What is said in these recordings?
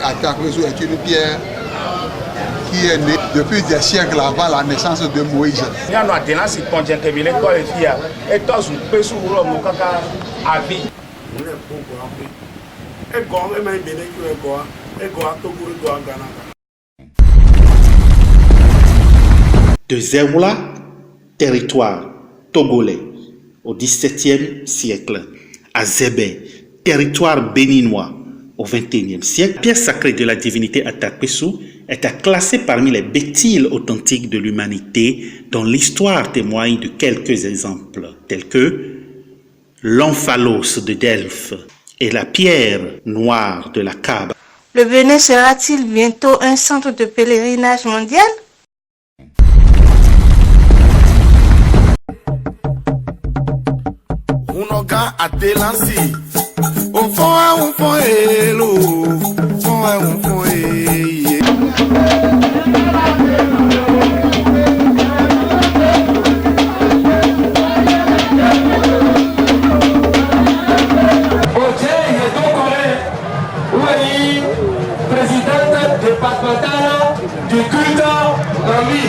Attaque est une pierre qui est née depuis des siècles avant la naissance de Moïse. Il y a une dénance qui contient que les écoles et tous les pays où l'on a habité. De Zéoula, territoire togolais au XVIIe siècle, à Zébé, territoire béninois au XXIe siècle, la pierre sacrée de la divinité Atakpesu est classée parmi les bêtises authentiques de l'humanité dont l'histoire témoigne de quelques exemples, tels que l'omphalos de Delphes et la pierre noire de la Kaaba. Le Bénin sera-t-il bientôt un centre de pèlerinage mondial? Unoga atelansi, on font hello, on font présidente départementale du culte Mami.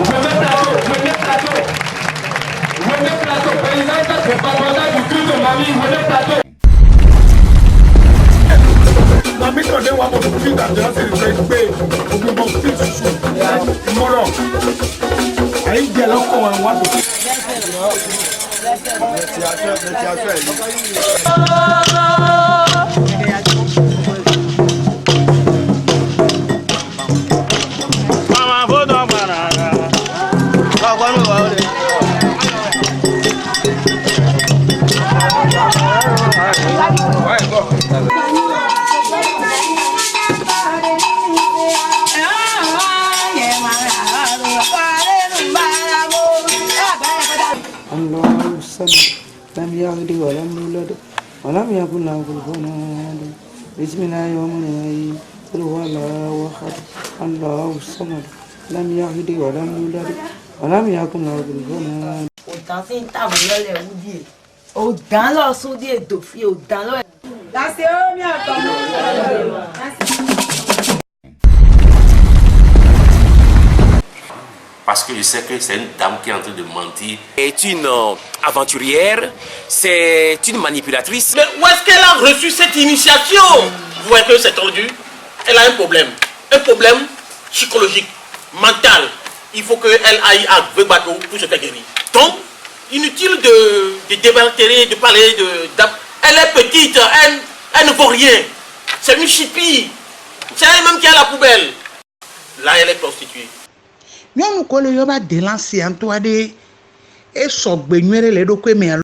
Venez plateau, présidente départementale du culte Mami, venez plateau. Mami, quand on voit mon fils d'argent, c'est le mon fils chou. Moro. Aïe, dialogue comme un roi. لم يلد ولم يولد ولم يكن له كفوا أحد بسم الله الرحمن الرحيم قل هو الله أحد الله الصمد لم يلد ولم يولد ولم يكن له كفوا أحد. Autant c'est une table là les oudiers. Autant leur soudier de filles, autant leur. Là c'est eux bien parce que je sais que c'est une dame qui est en train de mentir. C'est une aventurière, c'est une manipulatrice. Mais où est-ce qu'elle a reçu cette initiation? Vous voyez que c'est tordu. Elle a un problème psychologique, mental. Il faut qu'elle aille à Vebato pour se faire guérir. Donc, inutile de débatterer, de parler elle est petite, elle ne vaut rien. C'est une chipie. C'est elle-même qui a la poubelle. Là, elle est prostituée. Nous collons yoba délancé en toi de et sogbenuere le dokwe me alo.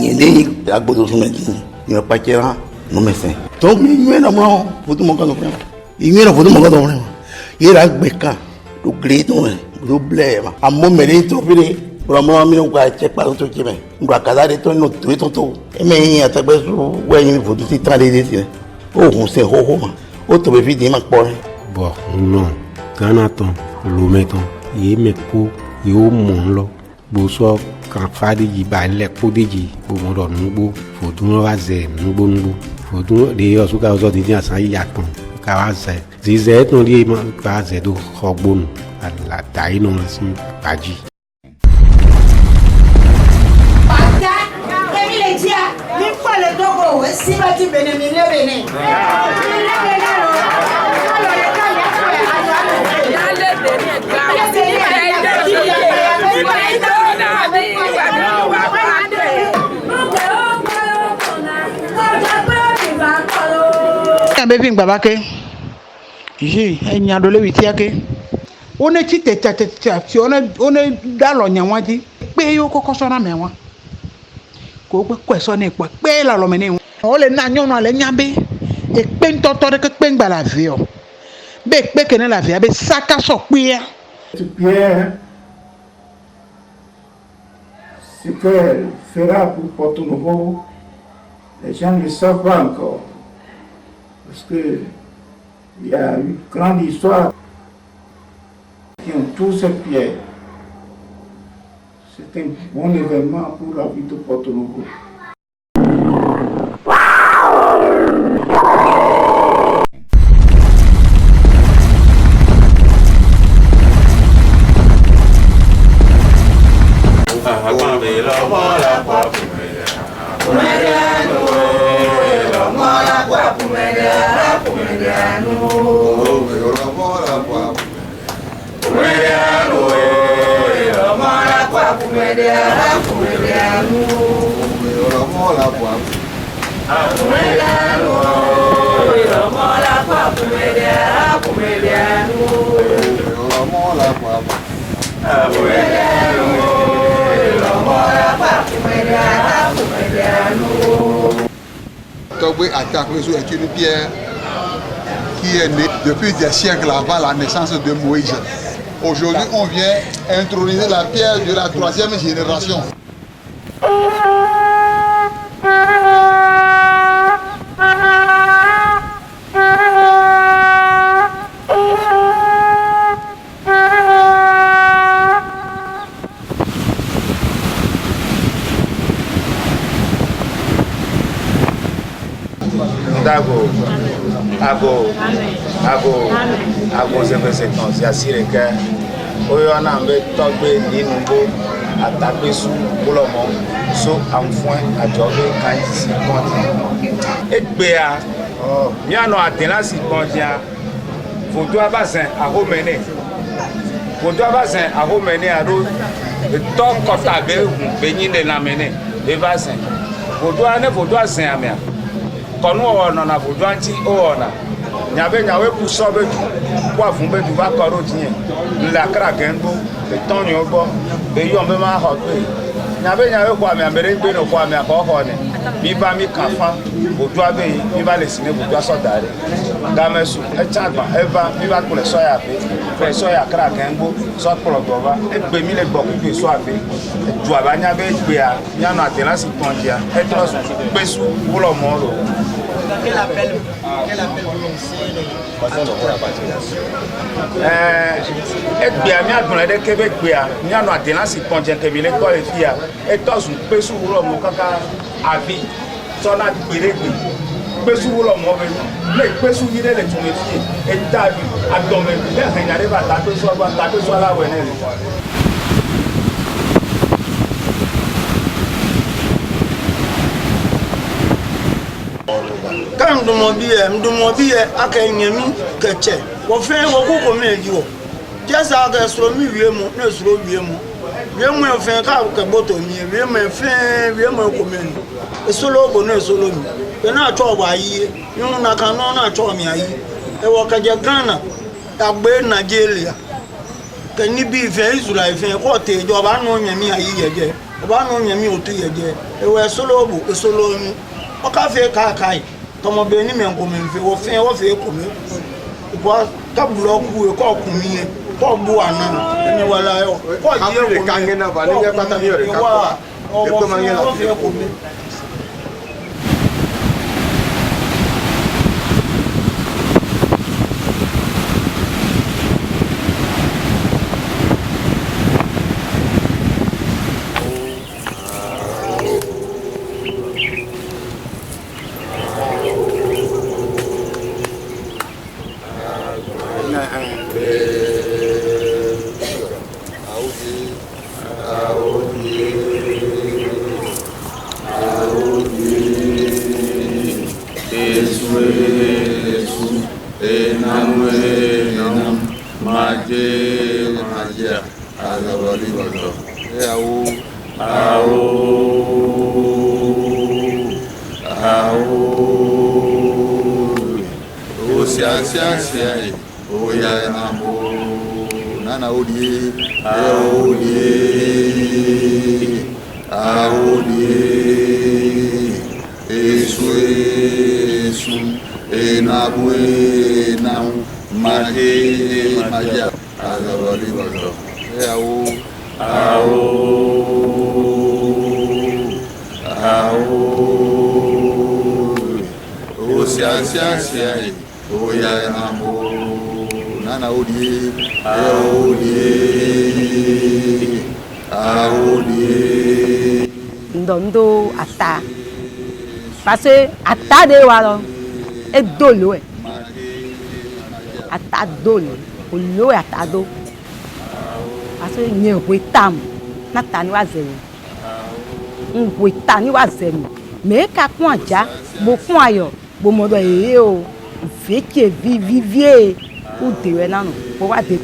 Yende agbodo sumeti yo pakera no mesen. To mi nwe na mo futu mo kan frère. Inwe na futu mo kan frère. Yera gbeka do gleto do blema. Amo mere to fire Brahma mi no kwa check pa to chime. Ngwa kaza de to no to. E me yin atagbesu we yin futu ti tan de ti. O hun se ho ma. O to be fi di ma po. Bon, non, Ganaton, Lometon, ye me po, yo mon lo, boso, quand fade yi ba le po de yi, bo mo do nubo, fodun wa ze, nubo, fodun de yo su ka zo de dia san yi aton, ka wa ze, zize ton di ma ka ze do khogbonu, la dai no sin paji. le dogo, si va ti bene mi ne bene. Bébé Babake, j'ai un yadole witiake. On est tite tati, on est dans l'onyawadi. Payo kokosona mewa. Ko kwesone kwa pela lo mene. Ole na nyono ale nyambe. ekpe ntɔtɔ ɖe kekpe ŋgba la vi o be ekpe kene la via be saka sɔ kpea. Pierre, ce qu'elle fera pour Porto Novo, les gens ne le savent pas encore. Parce que il y a une grande histoire qui entoure cette pierre. C'est un bon événement pour la vie de Porto Novo. Togbe Atakwesu est une pierre qui est née depuis des siècles avant la naissance de Moïse. Aujourd'hui, on vient introniser la pierre de la 3e génération. Ago séquence assire que oyona mbe togbe ninumbo Atakwesu bolomo so amfoin adjobe kan si konti egbea miano atena si kontia foto abasin ahomene ado to kota be benyinde na mene ebasin foto ane foto asin amia konu ona na foto anti ona nyawe puso be kwa fun be du ba koro tiyen la kra gengo be tonyo go be yo be ma ho pe nyawe kwa mi amere gbe no kwa mi akoko ni bi ba mi kafa odu abe bi ba le sine odu aso dare gamesu e chagba eva bi ba kule so ya pe fe so ya kra gengo so kro go ba e gbe mi le gbo ku so abe du abanya be gbe a nyano atena si tonjia e tro pesu wulo mo lo. Quel appel vous lancez egbea mi agbɔn ɖe ke be gbea mianɔ adena si kɔndze ke mi le tɔ le fia etɔ zu kpesu wulɔ mo kaka avi tsɔna gbe ɖe gbe kpesu wulɔ mo be le kpesu yi ɖe le tume fie eta vi adɔme ne hɛnya ɖe va takpesu la wɔ ne le. Kan mdumobi aka nyami keche wo fe wo koko meji wo jesa ga soro mi wiemu na soro wiemu e fe ka ke boto mi wiemu ko meni esolo go na esolo mi e na acho ba yi yun na kan na acho mi ayi e wo ka je Ghana agbe Nigeria ke ni bi fe Israel fe ko te ìjọba nu nyami ayi yeje ba nu nyami otu yeje e wo esolo mi o ka fe ka kai tomo be ni me nko me fe wo fe ko me ko ta bloku e ko kun mi e ko bu ana ni wala yo ko je ko ka ngena ba ni pa ta mi ore ka ko e ko ma ngena fe ko me Nabue Nam Maje Maja Azabali Bazo Sia Oya Namo Nana Odie Aodie Ndondo ata parce que ata de walo e dolo e ata dolo olo e ata do parce que nye ko tam na tani wa zemi ngwe tani wa zemi me ka kun aja bo kun ayo bo modo e o feke vivie o dewe nanu bo wa de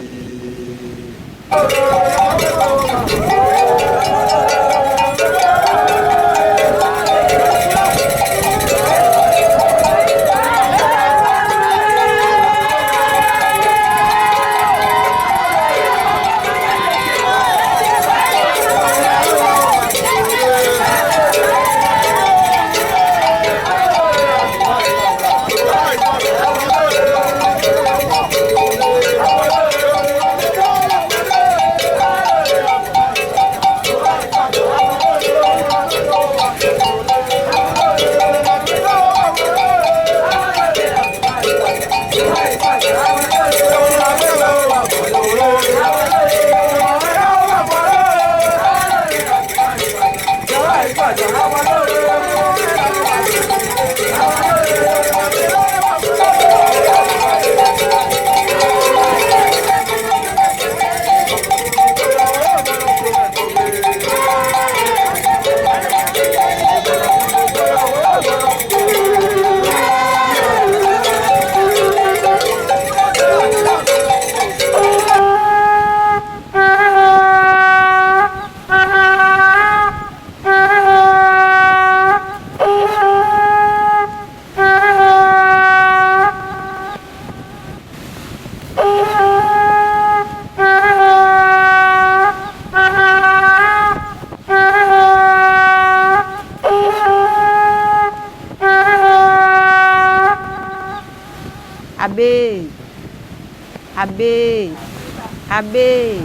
Abe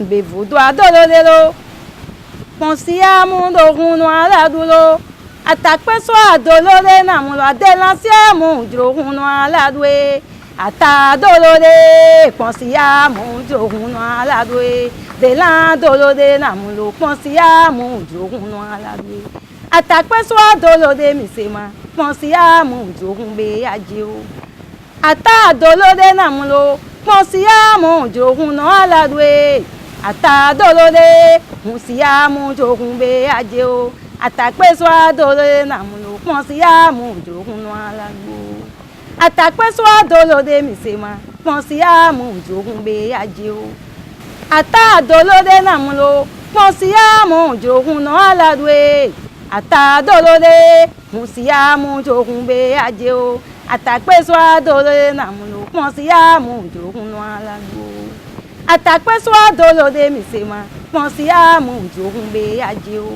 bevo do adolodelo Ponsia mundo runo ala dulo Atakpe so adolode na mulo adelansia mundo runo ala due Ata dolode Ponsia mundo runo ala due Delan dolode na mulo Ponsia mundo runo ala due Atakpe so adolode misema Ponsia mundo rumbe ajio Ata dolode na mulo Ponsia mundo runo ala due Ata dolode Ponsia mundo rumbe ajio Atakpe so adolode na mulo Ponsia mundo runo ala due Atakpe so adolode misema Ponsia mundo rumbe ajio Ata dolode na mulo Ponsia mundo runo ala due Ata dolode Ponsia mundo rumbe ajio Atakpe so adolode na mulo Ponsia mundo runo ala due Atakpe so adolode misema Ponsia mundo rumbe ajio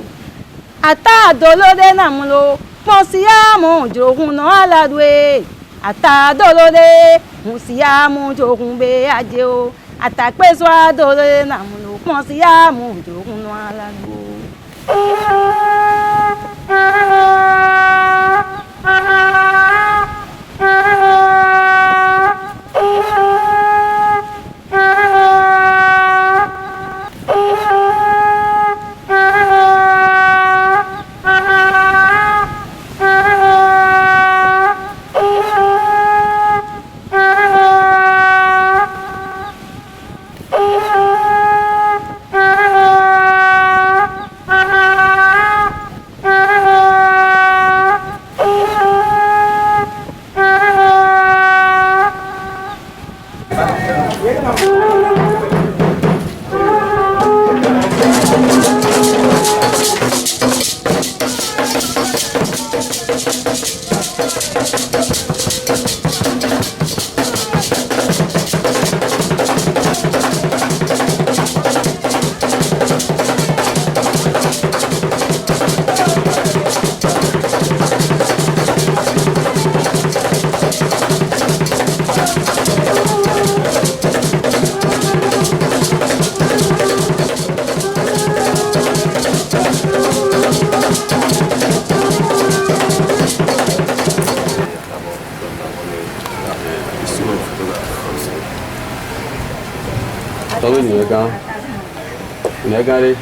Ata dolode na mulo Ponsia mundo runo ala due Ata dolode Ponsia mundo rumbe ajio Atakpe so adolode na mulo Ponsia mundo runo ala due Tahu ni mereka. Mereka ni.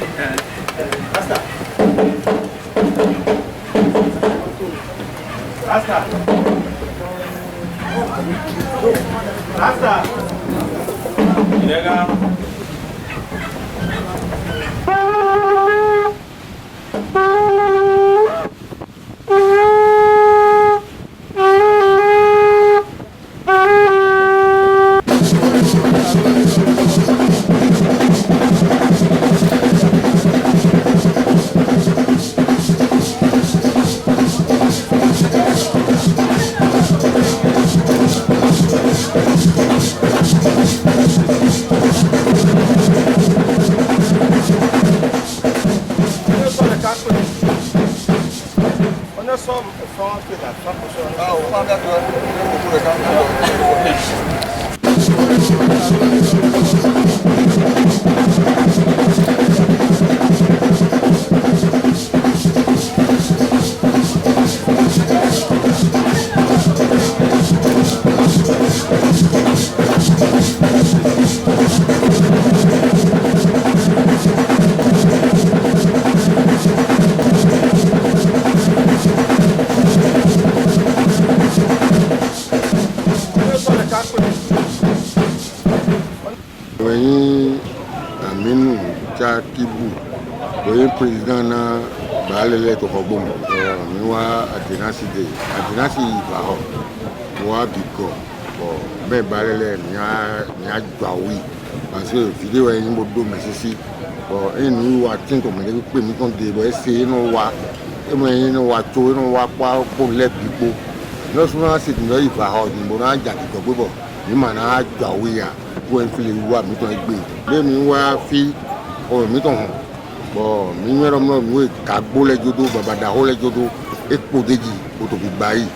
Rasta. Mereka. Président na balele to kobom mi wa atenasi ba ho wa biko bo be balele nya gbawi parce que vidéo yi mo do mesisi bo enu wa tin to me pe mi kon de bo ese no wa e mo yin no wa to no wa pa ko le bipo no so na sit no ifa ho ni mo na ja ti go bo ni ma na gbawi ya ko en fili wa mi to gbe be mi wa fi o mi to bon minero mo we kagbo le jodo babada ho le jodo epo deji o to gba yi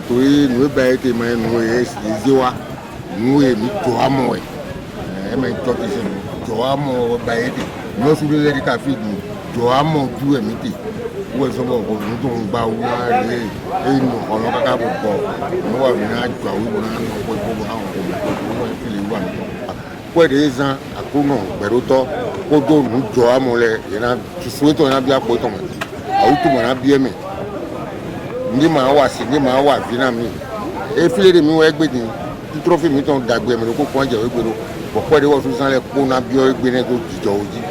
to yi nu ba ete ma nu e ziwa nu e mi to amo e me to ti se to amo ba ete no su le ka fi du to amo ju e mi ti wo so bo ko nu to gba wa re e nu ono ka bo bo no wa mi na jo wi bo na no ko bo na ko fi le wa ko de zan akono beroto ko do nu jo amole yana sueto na bia po to mo auto mo na bia me ni ma wa si ni ma wa vina mi e file de mi wa egbe ni ti trophy mi ton dagbe me ko ko je egbe ro ko ko de wo so san le po na bio egbe ne ko jijo oji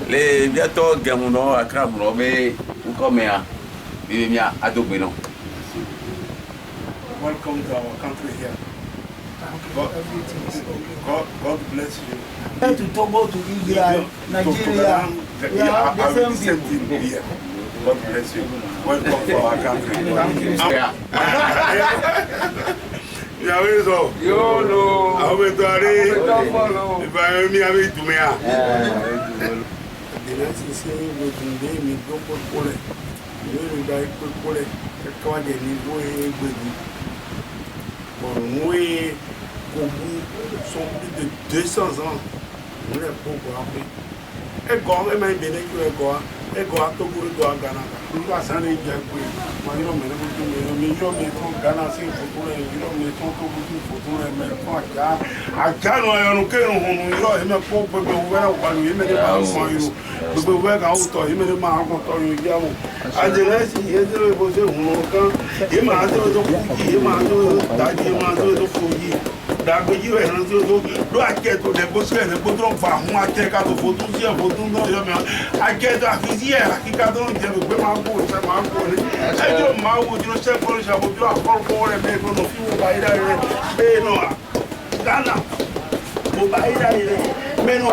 le bientôt gamuno akramno me ukomea bibia adogbeno. Welcome to our country here. God bless you. To Togo, to Israel, Nigeria, we are the same people here. God bless you. Welcome to our country. Yàwé sọ. Yóò lo. Àwọn ètò àrí. Ìbáyọ̀ mi àbí ìtumẹ̀ à. Ìdílé ti ṣe ìwòjìndé mi tó kókó rẹ̀. Ìwé mi gba kókó rẹ̀. Kẹ́kẹ́ wá dẹ̀ ní ìwé gbèdú. Bọ̀rùn wé kogu sont plus de 200 ans. Nous les pauvres après. Ego, e mai bene che ego a Togo ego a Ghana. Nous va s'en aller bien quoi. Moi il me dit yo me ton Ghana c'est photo yo me ton Togo c'est photo mais pas a no yo no que no yo e me po pe be wa wa no e me de ba mo yo. Be we ga o to e me de ma ko to yo ya mo. A de la si e de bo se hu no kan e ma de do ku e ma do da di ma do fu yi. Dagbeji we ran ti o do aketo de bo se ne bo tron fa hun akeka to foto si e foto no yo me aketo afizi e akika to je be ma ko ni e jo ma wo jo se ko se bo jo akor ko re me ko no fi wo ba ira re be no Ghana mo ba ira re me no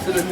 C'est le